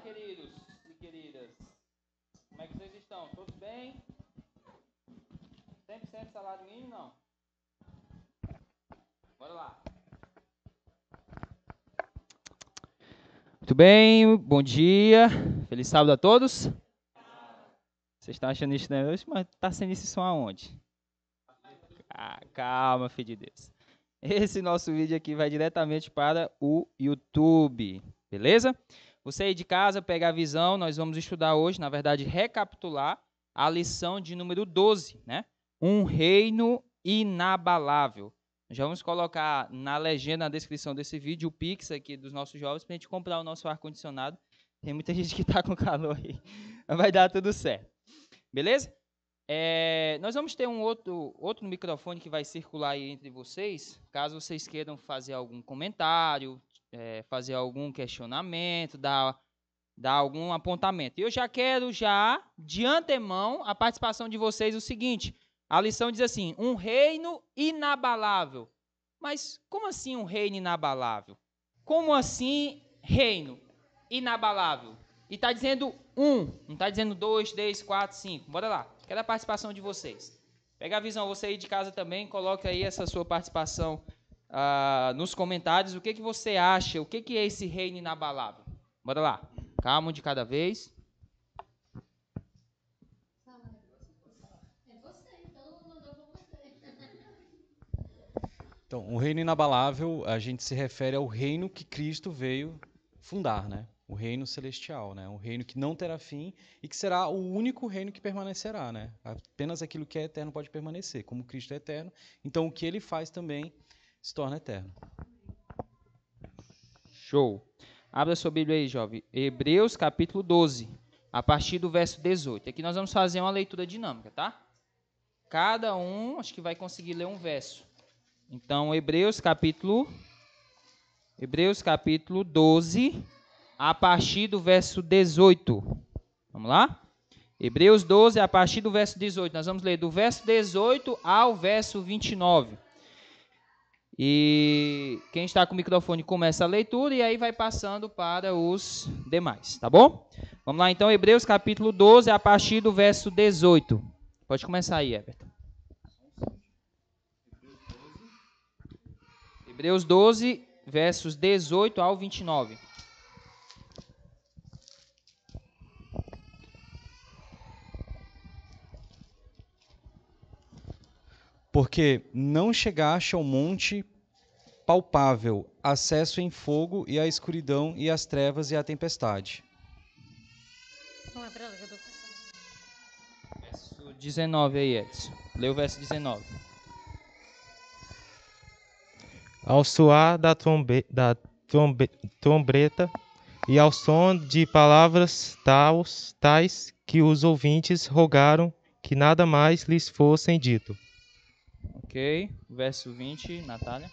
queridos e queridas. Como é que vocês estão? Todos bem? 100% salário mínimo, não? Bora lá. Muito bem, bom dia. Feliz sábado a todos. Vocês estão achando isso, né? Mas tá sendo esse som aonde? Calma, filho de Deus. Esse nosso vídeo aqui vai diretamente para o YouTube, beleza? Você aí de casa, pega a visão, nós vamos estudar hoje, na verdade, recapitular a lição de número 12, né? Um reino inabalável. Já vamos colocar na legenda, na descrição desse vídeo, o Pix aqui dos nossos jovens, para a gente comprar o nosso ar-condicionado. Tem muita gente que está com calor aí, mas vai dar tudo certo. Beleza? Nós vamos ter um outro microfone que vai circular aí entre vocês, caso vocês queiram fazer algum comentário, fazer algum questionamento, dar algum apontamento. Eu já quero, de antemão, a participação de vocês o seguinte, a lição diz assim, um reino inabalável. Mas como assim um reino inabalável? Como assim reino inabalável? E está dizendo não está dizendo 2, 3, 4, 5. Bora lá. Quero a participação de vocês. Pega a visão, você aí de casa também, coloca aí essa sua participação nos comentários. O que você acha? O que é esse reino inabalável? Bora lá. Calma, um de cada vez. Então, o reino inabalável, a gente se refere ao reino que Cristo veio fundar, né? O reino celestial, né? Um reino que não terá fim e que será o único reino que permanecerá, né? Apenas aquilo que é eterno pode permanecer. Como Cristo é eterno, então o que ele faz também se torna eterno. Show. Abra sua Bíblia aí, jovem. Hebreus capítulo 12, a partir do verso 18. Aqui nós vamos fazer uma leitura dinâmica, tá? Cada um, acho que vai conseguir ler um verso. Então, Hebreus capítulo 12, a partir do verso 18. Vamos lá? Hebreus 12, a partir do verso 18. Nós vamos ler do verso 18 ao verso 29. E quem está com o microfone começa a leitura e aí vai passando para os demais, tá bom? Vamos lá então, Hebreus capítulo 12, a partir do verso 18. Pode começar aí, Everton. Hebreus 12, versos 18 ao 29. Porque não chegaste ao monte palpável, acesso em fogo e a escuridão e as trevas e a tempestade. Verso 19 aí, Edson. Lê o verso 19. Ao soar da trombeta e ao som de palavras tais que os ouvintes rogaram que nada mais lhes fossem dito. Ok, verso 20, Natália.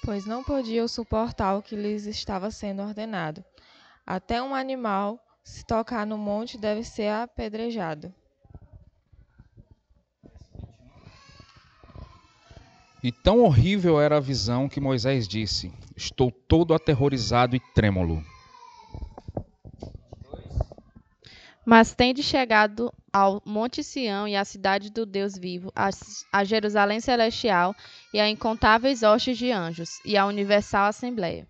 Pois não podiam suportar o que lhes estava sendo ordenado. Até um animal, se tocar no monte, deve ser apedrejado. E tão horrível era a visão que Moisés disse: estou todo aterrorizado e trêmulo. Mas tende chegado ao Monte Sião e à cidade do Deus vivo, a Jerusalém celestial e a incontáveis hostes de anjos, e a universal assembleia.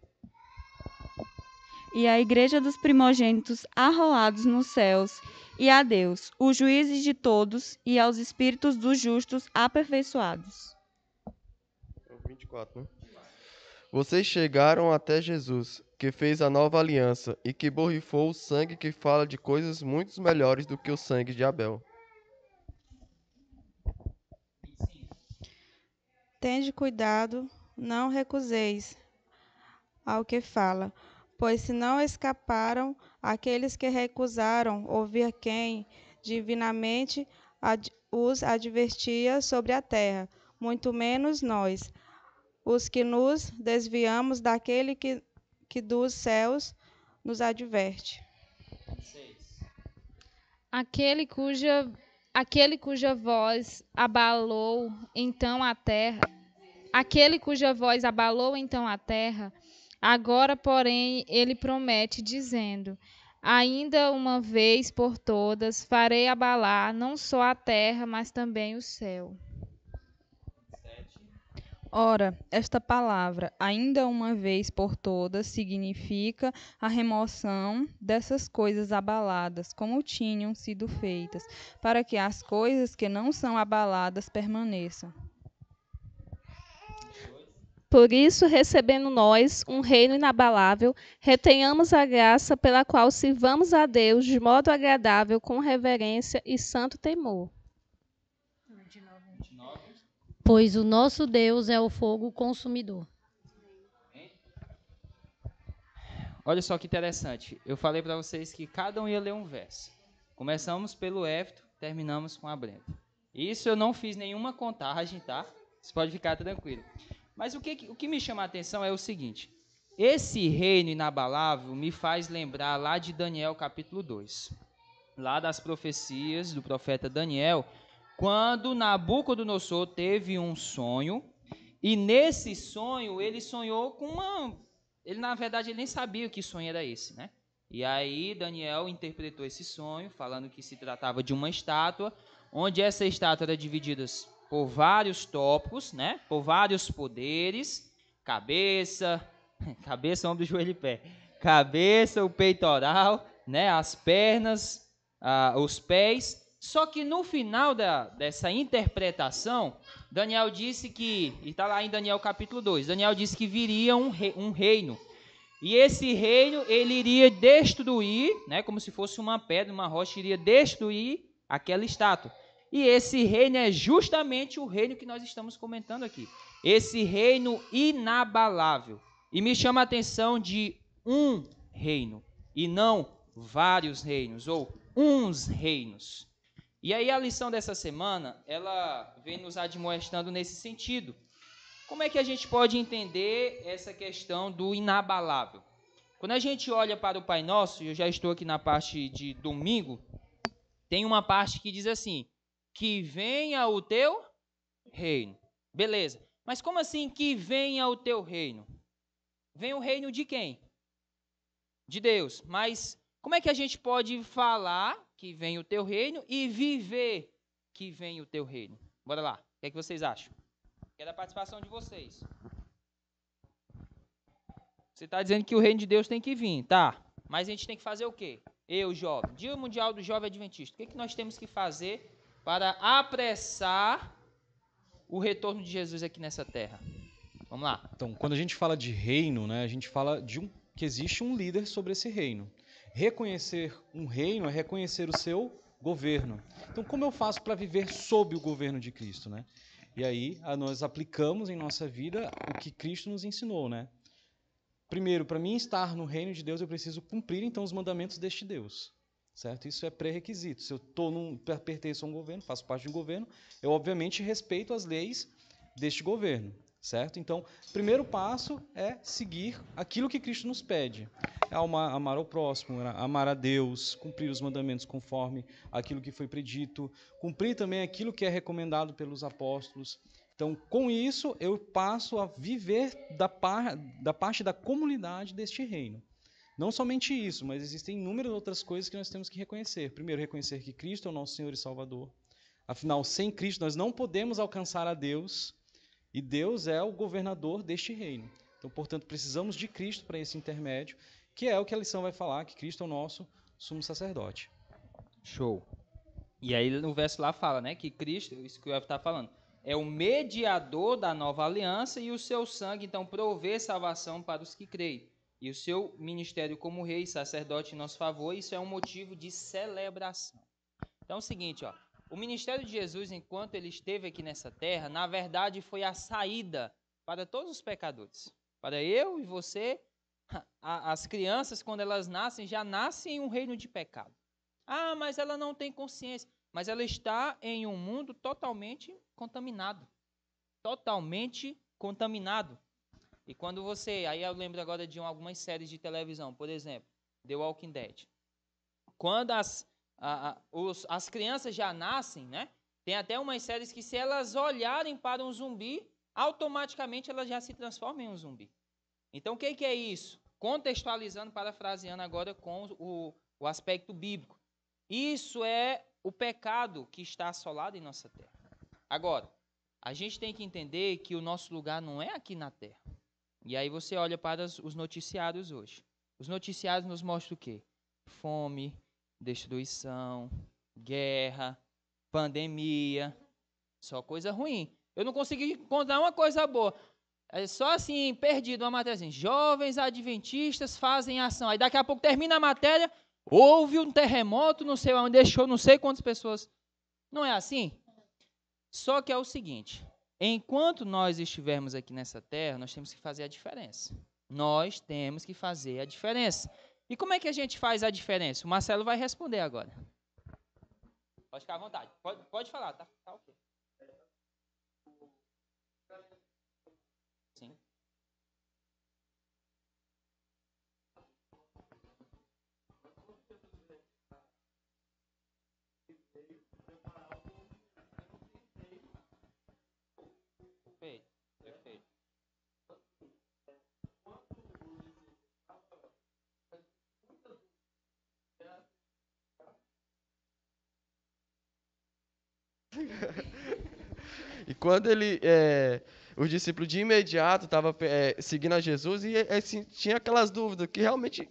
E a igreja dos primogênitos arrolados nos céus, e a Deus, o juiz de todos, e aos espíritos dos justos aperfeiçoados. 24, né? Vocês chegaram até Jesus, que fez a nova aliança e que borrifou o sangue que fala de coisas muito melhores do que o sangue de Abel. Tende cuidado, não recuseis ao que fala, pois se não escaparam aqueles que recusaram ouvir quem divinamente os advertia sobre a terra, muito menos nós, os que nos desviamos daquele que dos céus nos adverte. Aquele cuja voz abalou então a terra, Agora, porém, ele promete, dizendo: ainda uma vez por todas farei abalar não só a terra, mas também o céu. Ora, esta palavra, ainda uma vez por todas, significa a remoção dessas coisas abaladas, como tinham sido feitas, para que as coisas que não são abaladas permaneçam. Por isso, recebendo nós um reino inabalável, retenhamos a graça pela qual sirvamos a Deus de modo agradável, com reverência e santo temor. Pois o nosso Deus é o fogo consumidor. Olha só que interessante. Eu falei para vocês que cada um ia ler um verso. Começamos pelo Éfito, terminamos com a Brenda. Isso eu não fiz nenhuma contagem, tá? Você pode ficar tranquilo. Mas o que me chama a atenção é o seguinte. Esse reino inabalável me faz lembrar lá de Daniel capítulo 2. Lá das profecias do profeta Daniel, quando Nabucodonosor teve um sonho, e nesse sonho ele sonhou com uma... Ele, na verdade, ele nem sabia que sonho era esse, né? E aí Daniel interpretou esse sonho, falando que se tratava de uma estátua, onde essa estátua era dividida por vários tópicos, né? Por vários poderes, cabeça, ombro, joelho e pé. Cabeça, o peitoral, né? As pernas, os pés. Só que no final dessa interpretação, Daniel disse que, e está lá em Daniel capítulo 2, Daniel disse que viria um reino. E esse reino, ele iria destruir, né, como se fosse uma pedra, uma rocha, iria destruir aquela estátua. E esse reino é justamente o reino que nós estamos comentando aqui. Esse reino inabalável. E me chama a atenção de um reino, e não vários reinos, ou uns reinos. E aí a lição dessa semana, ela vem nos admoestando nesse sentido. Como é que a gente pode entender essa questão do inabalável? Quando a gente olha para o Pai Nosso, eu já estou aqui na parte de domingo, tem uma parte que diz assim, que venha o teu reino. Beleza, mas como assim que venha o teu reino? Vem o reino de quem? De Deus. Mas como é que a gente pode falar que vem o teu reino e viver que vem o teu reino? Bora lá, o que é que vocês acham? Quero a participação de vocês. Você está dizendo que o reino de Deus tem que vir, tá? Mas a gente tem que fazer o quê? Eu, jovem, Dia Mundial do Jovem Adventista, o que nós temos que fazer para apressar o retorno de Jesus aqui nessa terra? Vamos lá. Então, quando a gente fala de reino, né, a gente fala que existe um líder sobre esse reino. Reconhecer um reino é reconhecer o seu governo. Então, como eu faço para viver sob o governo de Cristo, né? E aí, nós aplicamos em nossa vida o que Cristo nos ensinou, né? Primeiro, para mim estar no reino de Deus, eu preciso cumprir, então, os mandamentos deste Deus, certo? Isso é pré-requisito. Se eu pertenço a um governo, faço parte de um governo, eu, obviamente, respeito as leis deste governo, certo? Então, o primeiro passo é seguir aquilo que Cristo nos pede. É amar ao próximo, amar a Deus, cumprir os mandamentos conforme aquilo que foi predito, cumprir também aquilo que é recomendado pelos apóstolos. Então, com isso, eu passo a viver da parte da comunidade deste reino. Não somente isso, mas existem inúmeras outras coisas que nós temos que reconhecer. Primeiro, reconhecer que Cristo é o nosso Senhor e Salvador. Afinal, sem Cristo, nós não podemos alcançar a Deus, e Deus é o governador deste reino. Então, portanto, precisamos de Cristo para esse intermédio, que é o que a lição vai falar, que Cristo é o nosso sumo sacerdote. Show. E aí no verso lá fala, né, que Cristo, isso que o Evo está falando, é o mediador da nova aliança e o seu sangue, então, provê salvação para os que creem. E o seu ministério como rei e sacerdote em nosso favor, isso é um motivo de celebração. Então é o seguinte, ó, o ministério de Jesus, enquanto ele esteve aqui nessa terra, na verdade foi a saída para todos os pecadores. Para eu e você, as crianças, quando elas nascem, já nascem em um reino de pecado. Ah, mas ela não tem consciência. Mas ela está em um mundo totalmente contaminado. Totalmente contaminado. E quando você... Aí eu lembro agora de algumas séries de televisão. Por exemplo, The Walking Dead. Quando as crianças já nascem, né? Tem até umas séries que se elas olharem para um zumbi, automaticamente elas já se transformam em um zumbi. Então, o que é isso? Contextualizando, parafraseando agora com o aspecto bíblico. Isso é o pecado que está assolado em nossa terra. Agora, a gente tem que entender que o nosso lugar não é aqui na terra. E aí você olha para os noticiários hoje. Os noticiários nos mostram o quê? Fome, destruição, guerra, pandemia, só coisa ruim. Eu não consegui encontrar uma coisa boa. É só assim, perdido, uma matéria assim, jovens adventistas fazem ação. Aí daqui a pouco termina a matéria, houve um terremoto, não sei onde, deixou não sei quantas pessoas. Não é assim? Só que é o seguinte, enquanto nós estivermos aqui nessa terra, nós temos que fazer a diferença. Nós temos que fazer a diferença. E como é que a gente faz a diferença? O Marcelo vai responder agora. Pode ficar à vontade. Pode falar, tá ok. Sim. Perfeito, perfeito. E quando os discípulos de imediato estavam seguindo a Jesus e assim, tinha aquelas dúvidas que realmente,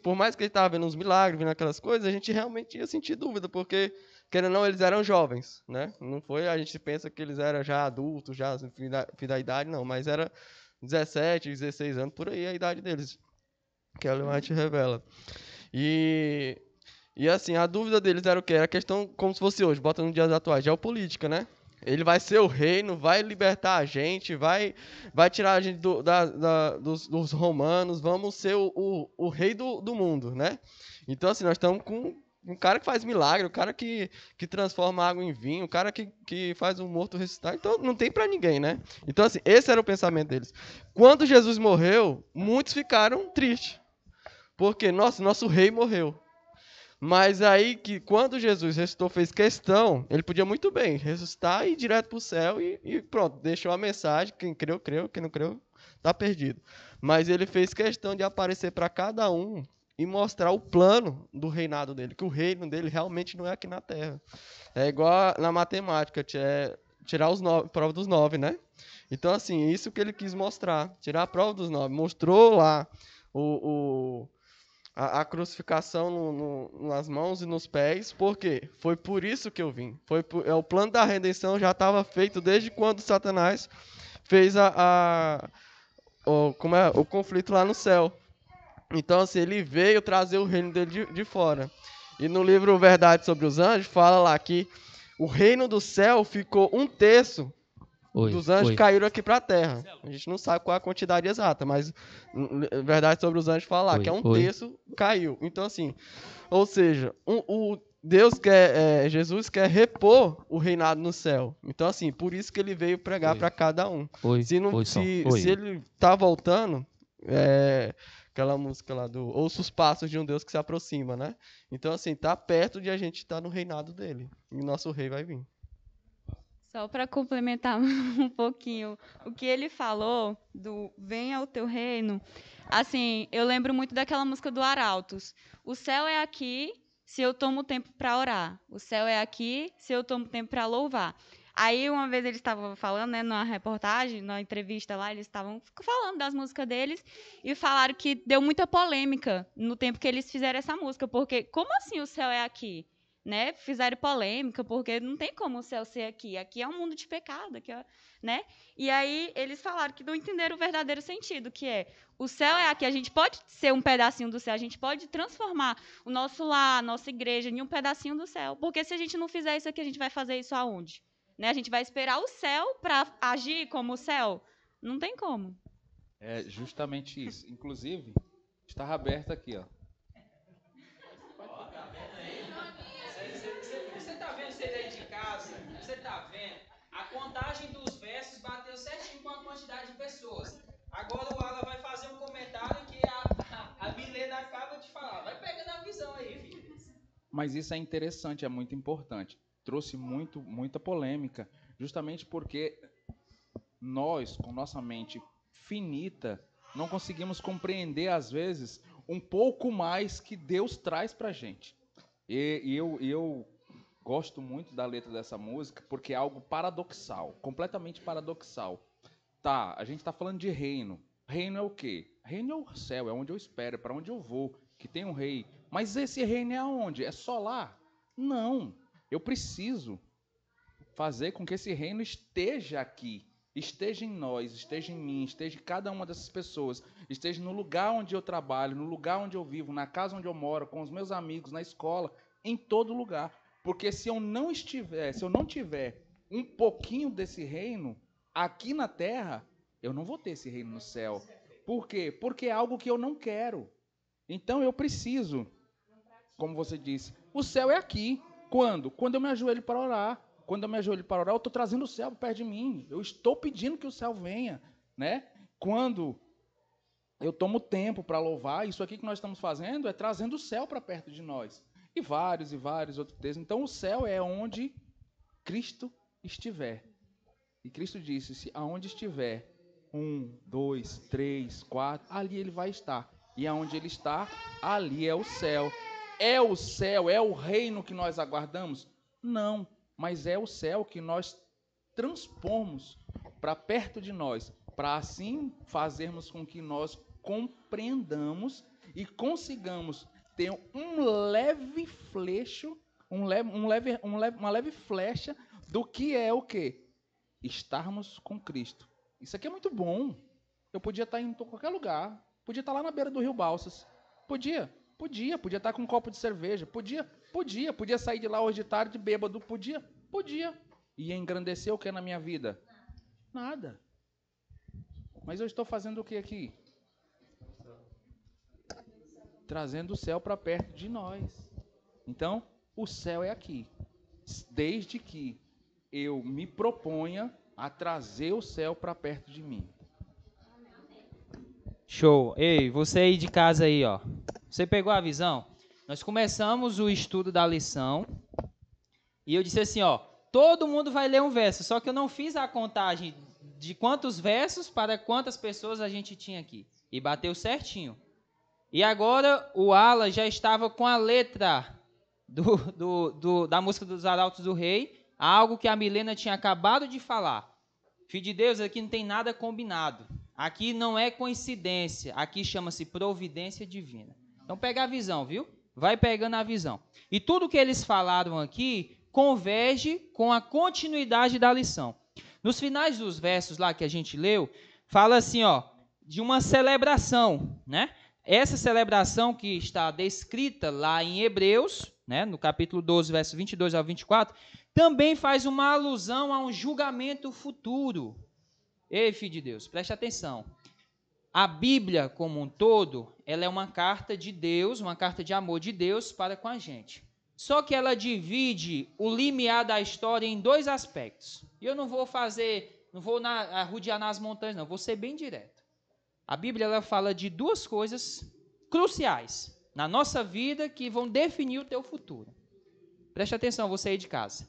por mais que ele estava vendo uns milagres, vendo aquelas coisas, a gente realmente ia sentir dúvida, porque, querendo ou não, eles eram jovens, né? Não foi, a gente pensa que eles eram já adultos, já fim da idade, não, mas era 17, 16 anos, por aí a idade deles, que a Leonarte revela. E assim, a dúvida deles era o quê? Era a questão, como se fosse hoje, bota nos dias atuais, geopolítica, né? Ele vai ser o reino, vai libertar a gente, vai tirar a gente dos romanos, vamos ser o rei do mundo, né? Então, assim, nós estamos com um cara que faz milagre, o cara que transforma água em vinho, o cara que faz um morto ressuscitar. Então, não tem pra ninguém, né? Então, assim, esse era o pensamento deles. Quando Jesus morreu, muitos ficaram tristes. Porque, nosso rei morreu. Mas aí, que quando Jesus ressuscitou, fez questão, ele podia muito bem ressuscitar e ir direto para o céu e pronto, deixou a mensagem, quem creu, creu, quem não creu, está perdido. Mas ele fez questão de aparecer para cada um e mostrar o plano do reinado dele, que o reino dele realmente não é aqui na terra. É igual na matemática, tirar a prova dos 9, né? Então, assim, isso que ele quis mostrar, tirar a prova dos 9. Mostrou lá a crucificação nas mãos e nos pés, por quê? Foi por isso que eu vim. O plano da redenção já estava feito desde quando Satanás fez o conflito lá no céu. Então, assim, ele veio trazer o reino dele de fora. E no livro Verdade sobre os Anjos, fala lá que o reino do céu ficou 1/3 dos anjos caíram aqui para a terra. A gente não sabe qual é a quantidade exata, mas Verdade sobre os Anjos fala lá que é 1/3 caiu. Então, assim, ou seja, Jesus quer repor o reinado no céu. Então, assim, por isso que ele veio pregar para cada um. Se ele tá voltando, aquela música lá do Ouça os Passos de um Deus que se aproxima, né? Então, assim, tá perto de a gente estar no reinado dele. E o nosso rei vai vir. Só para complementar um pouquinho o que ele falou do venha o teu reino, assim, eu lembro muito daquela música do Arautos. O céu é aqui se eu tomo tempo para orar. O céu é aqui se eu tomo tempo para louvar. Aí, uma vez eles estavam falando, né, numa reportagem, numa entrevista lá, eles estavam falando das músicas deles e falaram que deu muita polêmica no tempo que eles fizeram essa música, porque como assim o céu é aqui? Né, fizeram polêmica, porque não tem como o céu ser aqui. Aqui é um mundo de pecado, aqui né? E aí eles falaram que não entenderam o verdadeiro sentido, que é o céu é aqui, a gente pode ser um pedacinho do céu, a gente pode transformar o nosso lar, a nossa igreja em um pedacinho do céu, porque se a gente não fizer isso aqui, a gente vai fazer isso aonde? Né? A gente vai esperar o céu para agir como o céu? Não tem como. É justamente isso. Inclusive, estava aberto aqui, ó. Você tá vendo, você daí de casa? Você tá vendo? A contagem dos versos bateu certinho com a quantidade de pessoas. Agora o Alan vai fazer um comentário que a Milena acaba de falar. Vai pegando a visão aí, filho. Mas isso é interessante, é muito importante. Trouxe muita polêmica, justamente porque nós, com nossa mente finita, não conseguimos compreender, às vezes, um pouco mais que Deus traz para a gente. E eu gosto muito da letra dessa música porque é algo paradoxal, completamente paradoxal. Tá, a gente está falando de reino. Reino é o quê? Reino é o céu, é onde eu espero, é para onde eu vou, que tem um rei. Mas esse reino é aonde? É só lá? Não. Eu preciso fazer com que esse reino esteja aqui, esteja em nós, esteja em mim, esteja em cada uma dessas pessoas, esteja no lugar onde eu trabalho, no lugar onde eu vivo, na casa onde eu moro, com os meus amigos, na escola, em todo lugar. Porque se eu não tiver um pouquinho desse reino aqui na terra, eu não vou ter esse reino no céu. Por quê? Porque é algo que eu não quero. Então eu preciso, como você disse, o céu é aqui. Quando? Quando eu me ajoelho para orar. Quando eu me ajoelho para orar, eu estou trazendo o céu perto de mim. Eu estou pedindo que o céu venha, né? Quando eu tomo tempo para louvar, isso aqui que nós estamos fazendo é trazendo o céu para perto de nós. E vários outros textos. Então, o céu é onde Cristo estiver. E Cristo disse, se aonde estiver 1, 2, 3, 4, ali ele vai estar. E aonde ele está, ali é o céu. É o céu, é o reino que nós aguardamos? Não, mas é o céu que nós transpomos para perto de nós, para assim fazermos com que nós compreendamos e consigamos ter uma leve flecha do que é o quê? Estarmos com Cristo. Isso aqui é muito bom. Eu podia estar em qualquer lugar. Podia estar lá na beira do Rio Balsas. Podia estar com um copo de cerveja. Podia sair de lá hoje de tarde bêbado. Podia. E engrandecer o que na minha vida? Nada. Mas eu estou fazendo o que aqui? Trazendo o céu para perto de nós. Então, o céu é aqui. Desde que eu me proponha a trazer o céu para perto de mim. Show. Ei, você aí de casa aí, ó. Você pegou a visão? Nós começamos o estudo da lição e eu disse assim, ó, todo mundo vai ler um verso, só que eu não fiz a contagem de quantos versos para quantas pessoas a gente tinha aqui. E bateu certinho. E agora o Alan já estava com a letra da música dos Arautos do Rei, algo que a Milena tinha acabado de falar. Filho de Deus, aqui não tem nada combinado. Aqui não é coincidência. Aqui chama-se providência divina. Então pega a visão, viu? Vai pegando a visão. E tudo que eles falaram aqui converge com a continuidade da lição. Nos finais dos versos lá que a gente leu, fala assim, ó, de uma celebração, né? Essa celebração que está descrita lá em Hebreus, né, no capítulo 12, versos 22 ao 24, também faz uma alusão a um julgamento futuro. Ei, filho de Deus, preste atenção. A Bíblia, como um todo, ela é uma carta de Deus, uma carta de amor de Deus para com a gente. Só que ela divide o limiar da história em dois aspectos. E eu não vou arrodear nas montanhas, não, vou ser bem direto. A Bíblia ela fala de duas coisas cruciais na nossa vida que vão definir o teu futuro. Preste atenção, você aí de casa.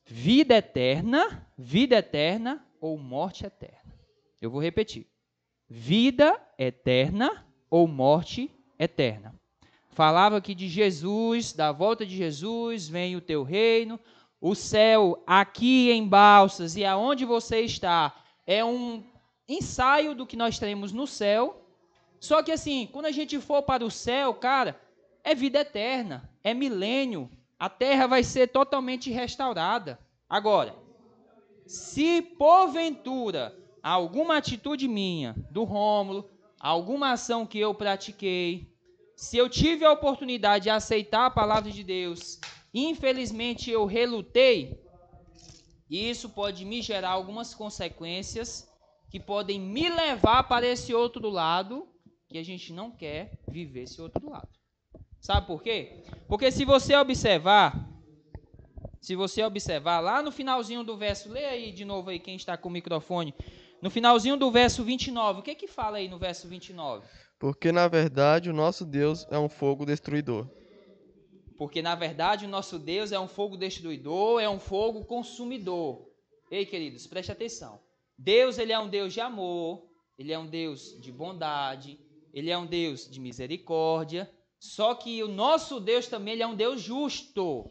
Vida eterna ou morte eterna. Eu vou repetir. Vida eterna ou morte eterna. Falava aqui de Jesus, da volta de Jesus, vem o teu reino, o céu aqui em Balsas e aonde você está é um ensaio do que nós teremos no céu. Só que assim, quando a gente for para o céu, cara, é vida eterna, é milênio. A terra vai ser totalmente restaurada. Agora, se porventura alguma atitude minha, do Rômulo, alguma ação que eu pratiquei, se eu tive a oportunidade de aceitar a palavra de Deus, infelizmente eu relutei, isso pode me gerar algumas consequências que podem me levar para esse outro lado, que a gente não quer viver esse outro lado. Sabe por quê? Porque se você observar lá no finalzinho do verso, lê aí de novo aí quem está com o microfone, no finalzinho do verso 29, o que que fala aí no verso 29? Porque, na verdade, o nosso Deus é um fogo destruidor. Porque, na verdade, o nosso Deus é um fogo destruidor, é um fogo consumidor. Ei, queridos, preste atenção. Deus, ele é um Deus de amor, Ele é um Deus de bondade, ele é um Deus de misericórdia, só que o nosso Deus também ele é um Deus justo.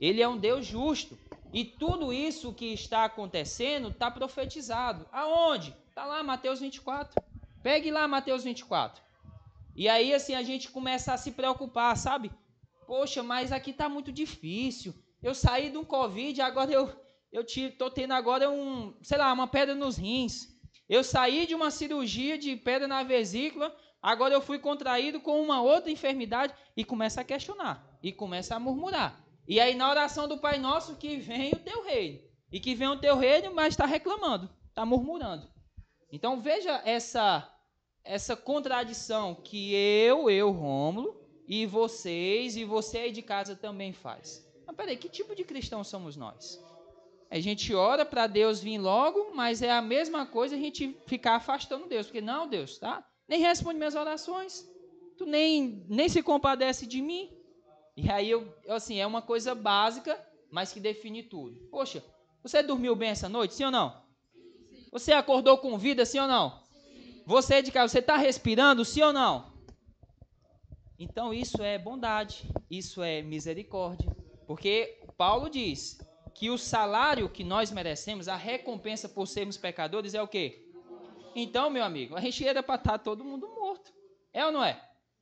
Ele é um Deus justo. E tudo isso que está acontecendo está profetizado. Aonde? Está lá, Mateus 24. Pegue lá Mateus 24. E aí, assim, a gente começa a se preocupar, sabe? Poxa, mas aqui está muito difícil. Eu saí de um Covid, agora eu estou tendo agora uma pedra nos rins. Eu saí de uma cirurgia de pedra na vesícula, agora eu fui contraído com uma outra enfermidade e começa a questionar, e começa a murmurar. E aí na oração do Pai Nosso que vem o teu reino. E que vem o teu reino, mas está reclamando, está murmurando. Então veja essa contradição que eu, Rômulo, e vocês, e você aí de casa também faz. Mas peraí, que tipo de cristão somos nós? A gente ora para Deus vir logo, mas é a mesma coisa a gente ficar afastando Deus. Porque não, Deus, tá? Nem responde minhas orações. Tu nem se compadece de mim. E aí, assim, é uma coisa básica, mas que define tudo. Poxa, você dormiu bem essa noite, sim ou não? Sim. Você acordou com vida, sim ou não? Sim. Você de casa, você está respirando, sim ou não? Então, isso é bondade, isso é misericórdia. Porque Paulo diz que o salário que nós merecemos, a recompensa por sermos pecadores é o quê? Então, meu amigo, a gente era para estar todo mundo morto. É ou não é?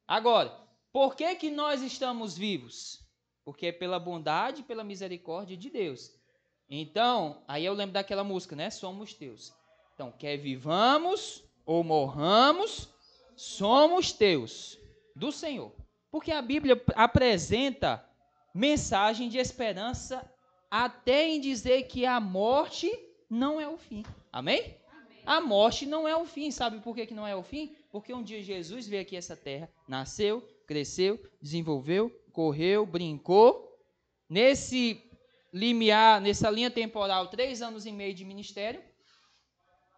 Agora, por que nós estamos vivos? Porque é pela bondade e pela misericórdia de Deus. Então, aí eu lembro daquela música, né? Somos teus. Então, quer vivamos ou morramos, somos teus, do Senhor. Porque a Bíblia apresenta mensagem de esperança até em dizer que a morte não é o fim. Amém? A morte não é o fim. Sabe por que não é o fim? Porque um dia Jesus veio aqui a essa terra, nasceu, cresceu, desenvolveu, correu, brincou. Nessa linha temporal, 3 anos e meio de ministério.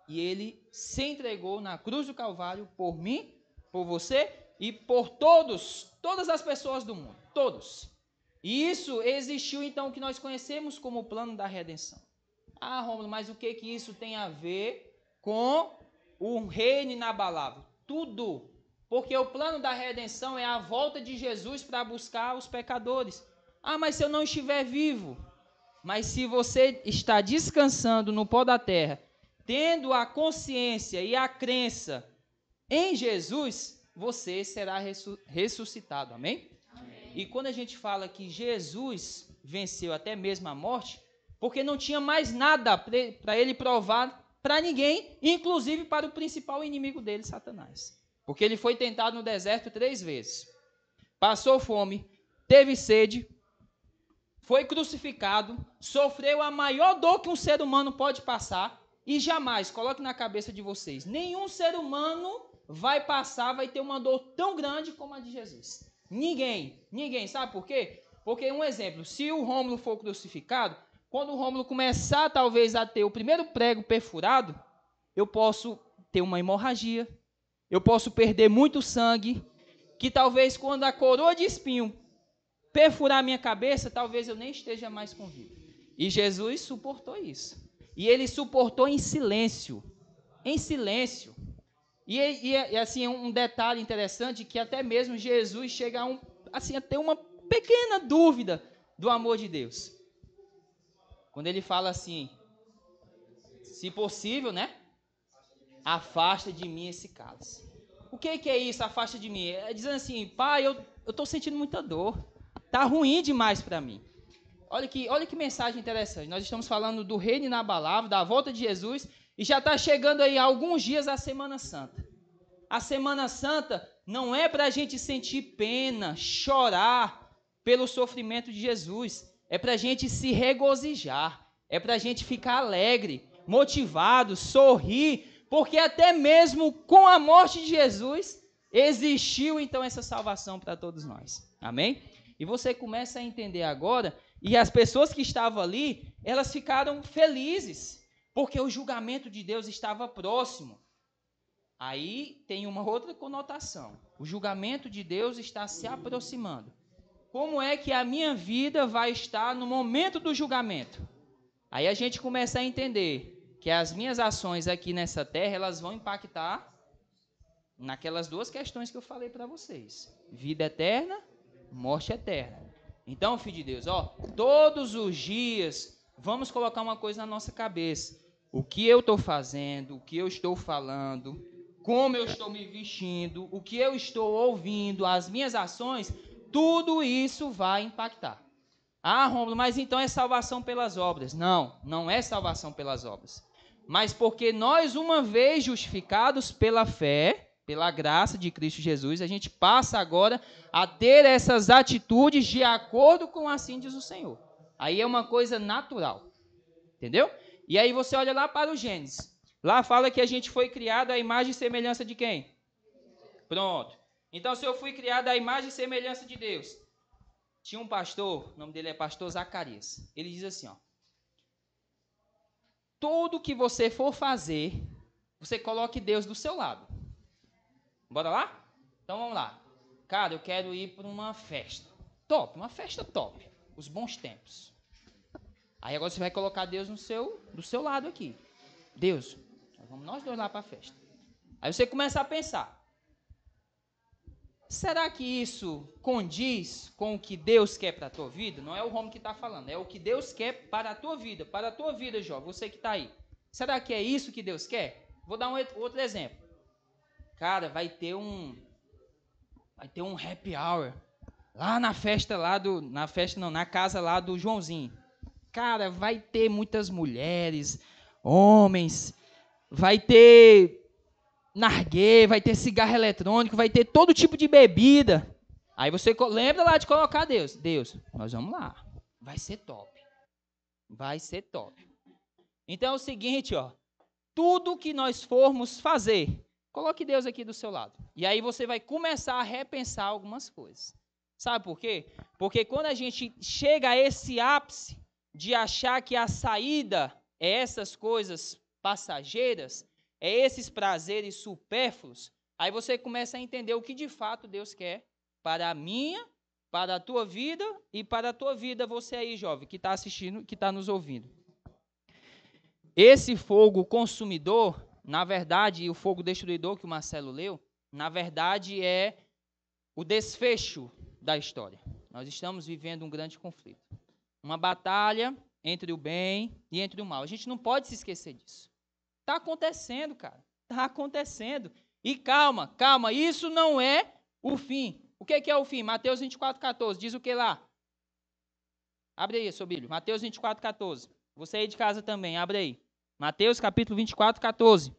E ele se entregou na cruz do Calvário por mim, por você e por todas as pessoas do mundo. Todos. E isso existiu, então, o que nós conhecemos como o plano da redenção. Ah, Rômulo, mas o que isso tem a ver com o reino inabalável? Tudo. Porque o plano da redenção é a volta de Jesus para buscar os pecadores. Ah, mas se eu não estiver vivo? Mas se você está descansando no pó da terra, tendo a consciência e a crença em Jesus, você será ressuscitado. Amém? E quando a gente fala que Jesus venceu até mesmo a morte, porque não tinha mais nada para ele provar para ninguém, inclusive para o principal inimigo dele, Satanás. Porque ele foi tentado no deserto 3 vezes. Passou fome, teve sede, foi crucificado, sofreu a maior dor que um ser humano pode passar e jamais, coloque na cabeça de vocês, nenhum ser humano vai ter uma dor tão grande como a de Jesus. Ninguém, sabe por quê? Porque, um exemplo, se o Rômulo for crucificado, quando o Rômulo começar talvez a ter o primeiro prego perfurado, eu posso ter uma hemorragia, eu posso perder muito sangue, que talvez quando a coroa de espinho perfurar a minha cabeça, talvez eu nem esteja mais com vida. E Jesus suportou isso. E ele suportou em silêncio. Em silêncio. E assim, um detalhe interessante, que até mesmo Jesus chega a ter uma pequena dúvida do amor de Deus. Quando ele fala assim, se possível, né? Afasta de mim esse cálice. O que é isso, afasta de mim? É dizendo assim, pai, eu estou sentindo muita dor. Está ruim demais para mim. Olha que mensagem interessante. Nós estamos falando do reino inabalável, da volta de Jesus, e já está chegando aí há alguns dias a Semana Santa. A Semana Santa não é para a gente sentir pena, chorar pelo sofrimento de Jesus. É para a gente se regozijar. É para a gente ficar alegre, motivado, sorrir, porque até mesmo com a morte de Jesus, existiu então essa salvação para todos nós. Amém? E você começa a entender agora, e as pessoas que estavam ali, elas ficaram felizes, porque o julgamento de Deus estava próximo. Aí tem uma outra conotação. O julgamento de Deus está se aproximando. Como é que a minha vida vai estar no momento do julgamento? Aí a gente começa a entender que as minhas ações aqui nessa terra, elas vão impactar naquelas duas questões que eu falei para vocês. Vida eterna, morte eterna. Então, filho de Deus, todos os dias, vamos colocar uma coisa na nossa cabeça. O que eu estou fazendo, o que eu estou falando, como eu estou me vestindo, o que eu estou ouvindo, as minhas ações, tudo isso vai impactar. Ah, Rômulo, mas então é salvação pelas obras. Não, não é salvação pelas obras. Mas porque nós, uma vez justificados pela fé, pela graça de Cristo Jesus, a gente passa agora a ter essas atitudes de acordo com assim diz o Senhor. Aí é uma coisa natural. Entendeu? E aí você olha lá para o Gênesis. Lá fala que a gente foi criado à imagem e semelhança de quem? Pronto. Então, se eu fui criado à imagem e semelhança de Deus, tinha um pastor, o nome dele é pastor Zacarias. Ele diz assim, tudo que você for fazer, você coloque Deus do seu lado. Bora lá? Então vamos lá. Cara, eu quero ir para uma festa. Top, uma festa top. Os bons tempos. Aí agora você vai colocar Deus do seu lado aqui. Deus, vamos nós dois lá para a festa. Aí você começa a pensar. Será que isso condiz com o que Deus quer para a tua vida? Não é o Romo que está falando, é o que Deus quer para a tua vida. Para a tua vida, Jó, você que está aí. Será que é isso que Deus quer? Vou dar um outro exemplo. Cara, vai ter um happy hour lá na festa na casa lá do Joãozinho. Cara, vai ter muitas mulheres, homens, vai ter narguê, vai ter cigarro eletrônico, vai ter todo tipo de bebida. Aí você lembra lá de colocar Deus. Deus, nós vamos lá. Vai ser top. Vai ser top. Então é o seguinte, tudo que nós formos fazer, coloque Deus aqui do seu lado. E aí você vai começar a repensar algumas coisas. Sabe por quê? Porque quando a gente chega a esse ápice de achar que a saída é essas coisas passageiras, é esses prazeres supérfluos, aí você começa a entender o que de fato Deus quer para a minha, para a tua vida e para a tua vida, você aí, jovem, que está assistindo, que está nos ouvindo. Esse fogo consumidor, na verdade, e o fogo destruidor que o Marcelo leu, na verdade é o desfecho da história. Nós estamos vivendo um grande conflito. Uma batalha entre o bem e entre o mal. A gente não pode se esquecer disso. Está acontecendo, cara. Está acontecendo. E calma, isso não é o fim. O que é o fim? Mateus 24,14. Diz o que lá? Abre aí, seu Bíblia. Mateus 24,14. Você aí de casa também, abre aí. Mateus capítulo 24,14.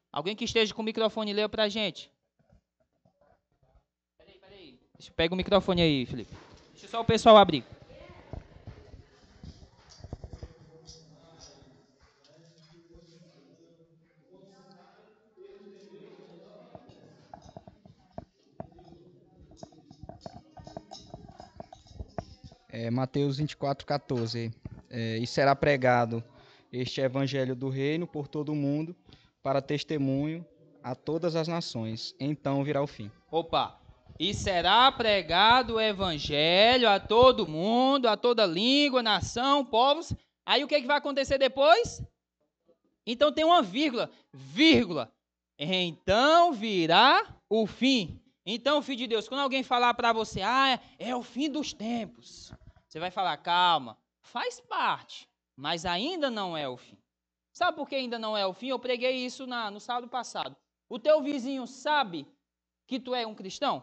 Alguém que esteja com o microfone, leia para a gente. Peraí. Pega o microfone aí, Felipe. Deixa só o pessoal abrir. Mateus 24,14. E será pregado este evangelho do reino por todo o mundo, para testemunho a todas as nações. Então virá o fim. Opa! E será pregado o evangelho a todo mundo, a toda língua, nação, povos. Aí o que vai acontecer depois? Então tem uma vírgula. Então virá o fim. Então, filho de Deus, quando alguém falar para você, é o fim dos tempos, você vai falar, calma, faz parte, mas ainda não é o fim. Sabe por que ainda não é o fim? Eu preguei isso no sábado passado. O teu vizinho sabe que tu é um cristão?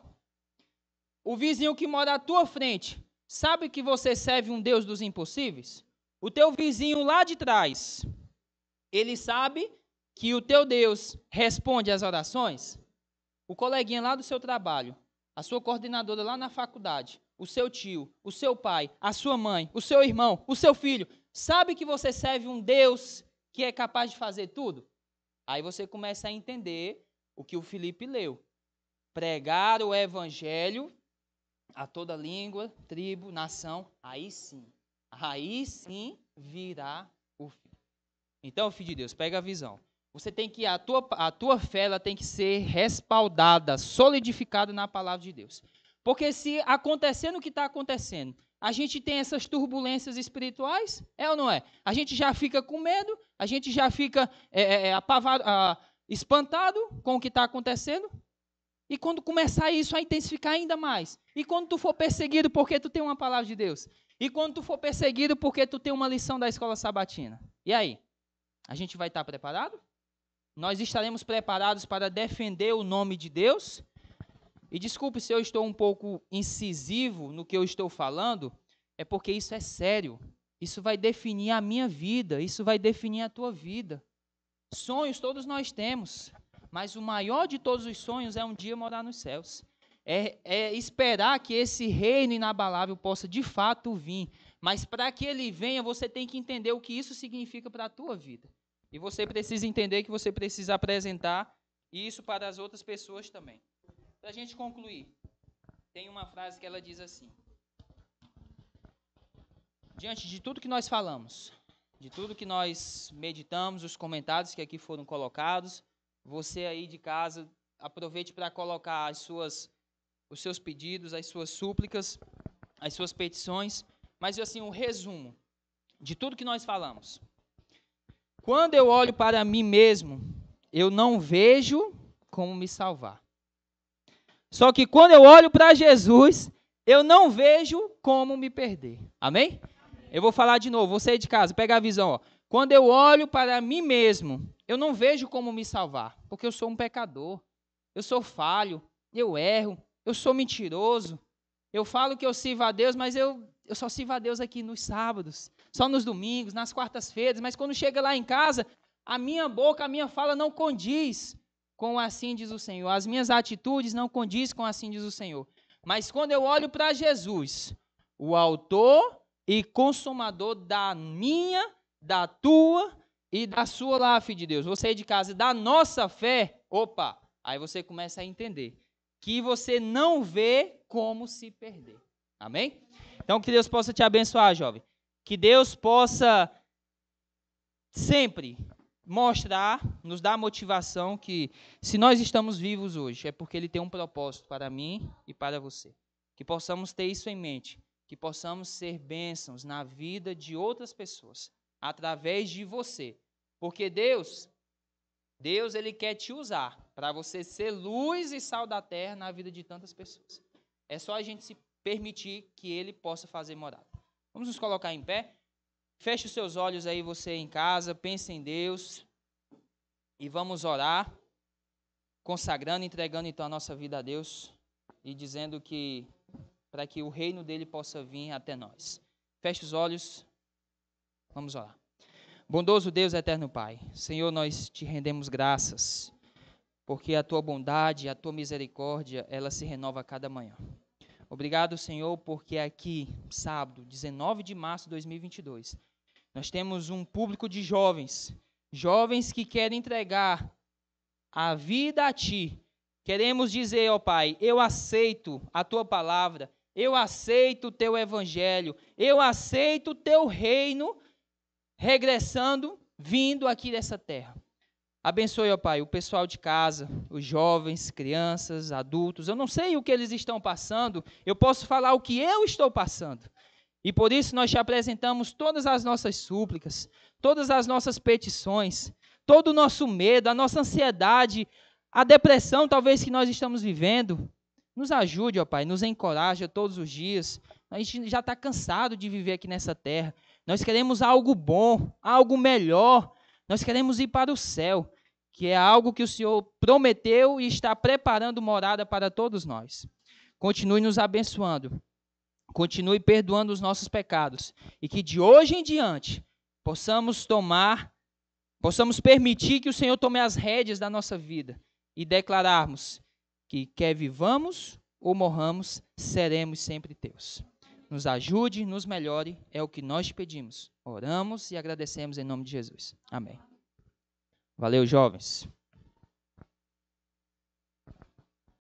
O vizinho que mora à tua frente sabe que você serve um Deus dos impossíveis? O teu vizinho lá de trás, ele sabe que o teu Deus responde às orações? O coleguinha lá do seu trabalho, a sua coordenadora lá na faculdade, o seu tio, o seu pai, a sua mãe, o seu irmão, o seu filho, sabe que você serve um Deus que é capaz de fazer tudo? Aí você começa a entender o que o Felipe leu. Pregar o evangelho a toda língua, tribo, nação, aí sim virá o fim. Então, filho de Deus, pega a visão. Você tem que, a tua fé ela tem que ser respaldada, solidificada na palavra de Deus. Porque se acontecendo o que está acontecendo, a gente tem essas turbulências espirituais, é ou não é? A gente já fica com medo, a gente já fica espantado com o que está acontecendo. E quando começar isso a intensificar ainda mais, e quando tu for perseguido porque tu tem uma palavra de Deus, e quando tu for perseguido porque tu tem uma lição da escola sabatina, e aí? A gente vai estar preparado? Nós estaremos preparados para defender o nome de Deus? E desculpe se eu estou um pouco incisivo no que eu estou falando, é porque isso é sério. Isso vai definir a minha vida, isso vai definir a tua vida. Sonhos todos nós temos, mas o maior de todos os sonhos é um dia morar nos céus. É esperar que esse reino inabalável possa de fato vir. Mas para que ele venha, você tem que entender o que isso significa para a tua vida. E você precisa entender que você precisa apresentar isso para as outras pessoas também. Para a gente concluir, tem uma frase que ela diz assim: diante de tudo que nós falamos, de tudo que nós meditamos, os comentários que aqui foram colocados, você aí de casa, aproveite para colocar os seus pedidos, as suas súplicas, as suas petições, mas assim, um resumo de tudo que nós falamos. Quando eu olho para mim mesmo, eu não vejo como me salvar. Só que quando eu olho para Jesus, eu não vejo como me perder. Amém? Eu vou falar de novo, você aí de casa, pega a visão. Ó. Quando eu olho para mim mesmo, eu não vejo como me salvar, porque eu sou um pecador, eu sou falho, eu erro, eu sou mentiroso. Eu falo que eu sirvo a Deus, mas eu só sirvo a Deus aqui nos sábados, só nos domingos, nas quartas-feiras, mas quando chega lá em casa, a minha boca, a minha fala não condiz com assim diz o Senhor. As minhas atitudes não condizem com assim diz o Senhor. Mas quando eu olho para Jesus, o autor e consumador da minha, da tua e da sua lá, filho de Deus, você aí de casa, da nossa fé, opa, aí você começa a entender que você não vê como se perder. Amém? Então, que Deus possa te abençoar, jovem. Que Deus possa sempre mostrar, nos dar motivação que se nós estamos vivos hoje, é porque Ele tem um propósito para mim e para você. Que possamos ter isso em mente, que possamos ser bênçãos na vida de outras pessoas, através de você. Porque Deus, Ele quer te usar para você ser luz e sal da terra na vida de tantas pessoas. É só a gente se permitir que Ele possa fazer morada. Vamos nos colocar em pé? Feche os seus olhos aí, você em casa, pense em Deus e vamos orar, consagrando, entregando então a nossa vida a Deus e dizendo que para que o reino dele possa vir até nós. Feche os olhos, vamos orar. Bondoso Deus, eterno Pai, Senhor, nós te rendemos graças, porque a tua bondade, a tua misericórdia, ela se renova a cada manhã. Obrigado, Senhor, porque aqui, sábado, 19 de março de 2022, nós temos um público de jovens que querem entregar a vida a Ti. Queremos dizer, ó Pai, eu aceito a Tua palavra, eu aceito o Teu evangelho, eu aceito o Teu reino regressando, vindo aqui dessa terra. Abençoe, ó Pai, o pessoal de casa, os jovens, crianças, adultos. Eu não sei o que eles estão passando, eu posso falar o que eu estou passando. E por isso nós te apresentamos todas as nossas súplicas, todas as nossas petições, todo o nosso medo, a nossa ansiedade, a depressão talvez que nós estamos vivendo. Nos ajude, ó Pai, nos encoraja todos os dias. A gente já está cansado de viver aqui nessa terra. Nós queremos algo bom, algo melhor. Nós queremos ir para o céu, que é algo que o Senhor prometeu e está preparando morada para todos nós. Continue nos abençoando. Continue perdoando os nossos pecados e que de hoje em diante possamos permitir que o Senhor tome as rédeas da nossa vida e declararmos que quer vivamos ou morramos, seremos sempre teus. Nos ajude, nos melhore, é o que nós te pedimos. Oramos e agradecemos em nome de Jesus. Amém. Valeu, jovens.